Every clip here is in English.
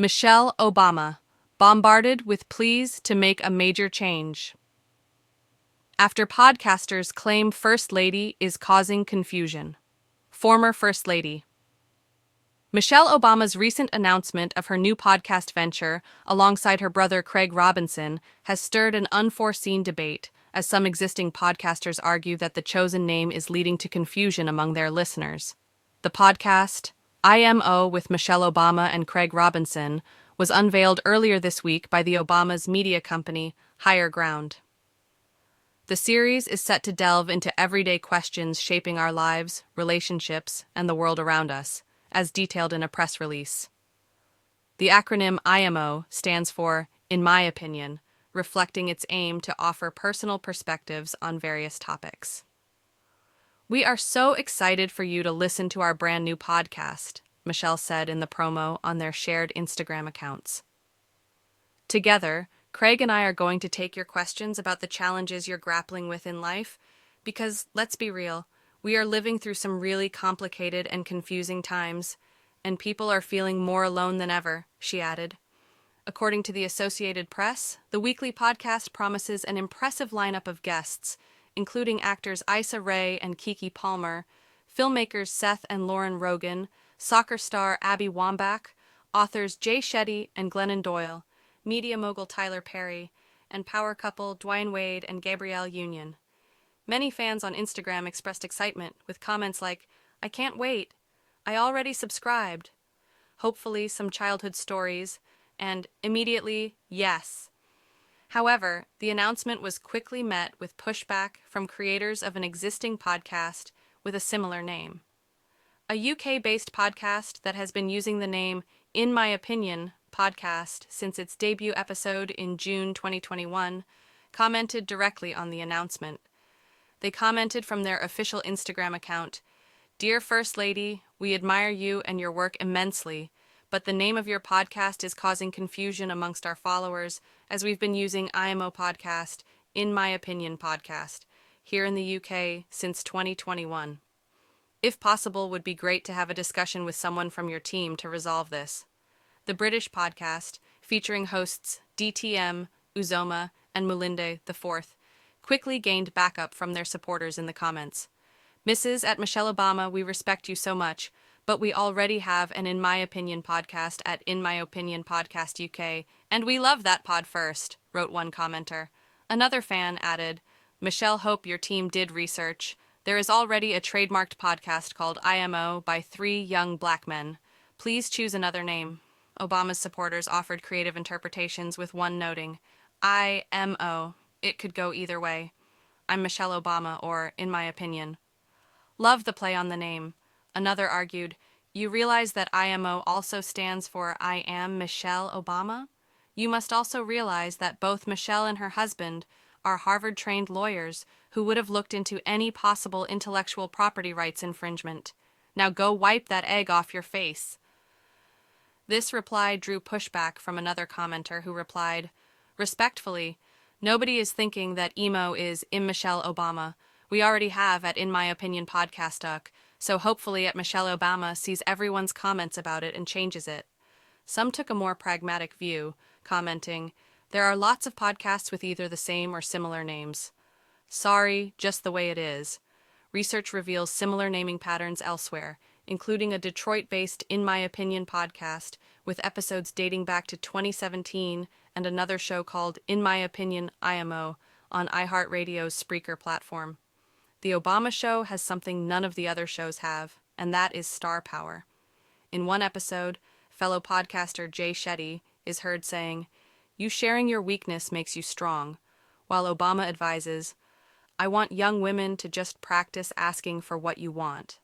Michelle Obama, bombarded with pleas to make a major change. After podcasters claim First Lady is causing confusion. Former First Lady. Michelle Obama's recent announcement of her new podcast venture, alongside her brother Craig Robinson, has stirred an unforeseen debate, as some existing podcasters argue that the chosen name is leading to confusion among their listeners. The podcast, IMO with Michelle Obama and Craig Robinson, was unveiled earlier this week by the Obama's media company, Higher Ground. The series is set to delve into everyday questions shaping our lives, relationships, and the world around us, as detailed in a press release. The acronym IMO stands for In My Opinion, reflecting its aim to offer personal perspectives on various topics. "We are so excited for you to listen to our brand new podcast," Michelle said in the promo on their shared Instagram accounts. "Together, Craig and I are going to take your questions about the challenges you're grappling with in life, because, let's be real, we are living through some really complicated and confusing times, and people are feeling more alone than ever," she added. According to the Associated Press, the weekly podcast promises an impressive lineup of guests, including actors Issa Rae and Keke Palmer, filmmakers Seth and Lauren Rogen, soccer star Abby Wambach, authors Jay Shetty and Glennon Doyle, media mogul Tyler Perry, and power couple Dwayne Wade and Gabrielle Union. Many fans on Instagram expressed excitement, with comments like, "I can't wait," "I already subscribed," hopefully some childhood stories, and immediately, "yes." However, the announcement was quickly met with pushback from creators of an existing podcast with a similar name. A UK-based podcast that has been using the name In My Opinion podcast since its debut episode in June 2021 commented directly on the announcement. They commented from their official Instagram account, "Dear First Lady, we admire you and your work immensely, but the name of your podcast is causing confusion amongst our followers as we've been using IMO podcast, In My Opinion podcast, here in the UK since 2021. If possible, would be great to have a discussion with someone from your team to resolve this." The British podcast, featuring hosts DTM, Uzoma, and Mulinde IV, quickly gained backup from their supporters in the comments. "Mrs. at Michelle Obama, we respect you so much, but we already have an In My Opinion podcast at In My Opinion Podcast UK, and we love that pod first," wrote one commenter. Another fan added, "Michelle, hope your team did research. There is already a trademarked podcast called IMO by 3 young black men. Please choose another name." Obama's supporters offered creative interpretations, with one noting, "IMO. It could go either way. I'm Michelle Obama," or "In My Opinion." "Love the play on the name." Another argued, "You realize that IMO also stands for I Am Michelle Obama? You must also realize that both Michelle and her husband are Harvard-trained lawyers who would have looked into any possible intellectual property rights infringement. Now go wipe that egg off your face." This reply drew pushback from another commenter who replied, "Respectfully, nobody is thinking that emo is in Michelle Obama. We already have at In My Opinion podcast, so hopefully at Michelle Obama sees everyone's comments about it and changes it." Some took a more pragmatic view, commenting, "There are lots of podcasts with either the same or similar names. Sorry, just the way it is." Research reveals similar naming patterns elsewhere, including a Detroit-based In My Opinion podcast with episodes dating back to 2017 and another show called In My Opinion IMO on iHeartRadio's Spreaker platform. The Obama show has something none of the other shows have, and that is star power. In one episode, fellow podcaster Jay Shetty is heard saying, "You sharing your weakness makes you strong," while Obama advises, "I want young women to just practice asking for what you want.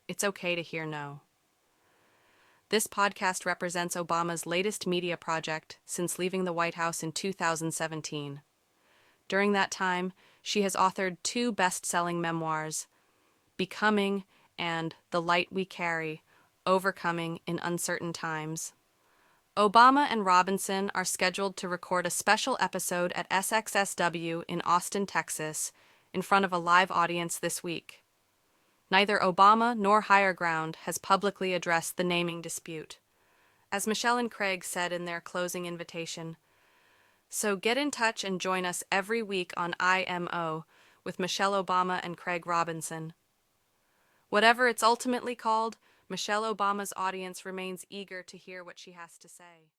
It's okay to hear no." This podcast represents Obama's latest media project since leaving the White House in 2017. During that time, she has authored 2 best-selling memoirs, Becoming and The Light We Carry, Overcoming in Uncertain Times. Obama and Robinson are scheduled to record a special episode at SXSW in Austin, Texas, in front of a live audience this week. Neither Obama nor Higher Ground has publicly addressed the naming dispute. As Michelle and Craig said in their closing invitation. So get in touch and join us every week on IMO with Michelle Obama and Craig Robinson. Whatever it's ultimately called, Michelle Obama's audience remains eager to hear what she has to say.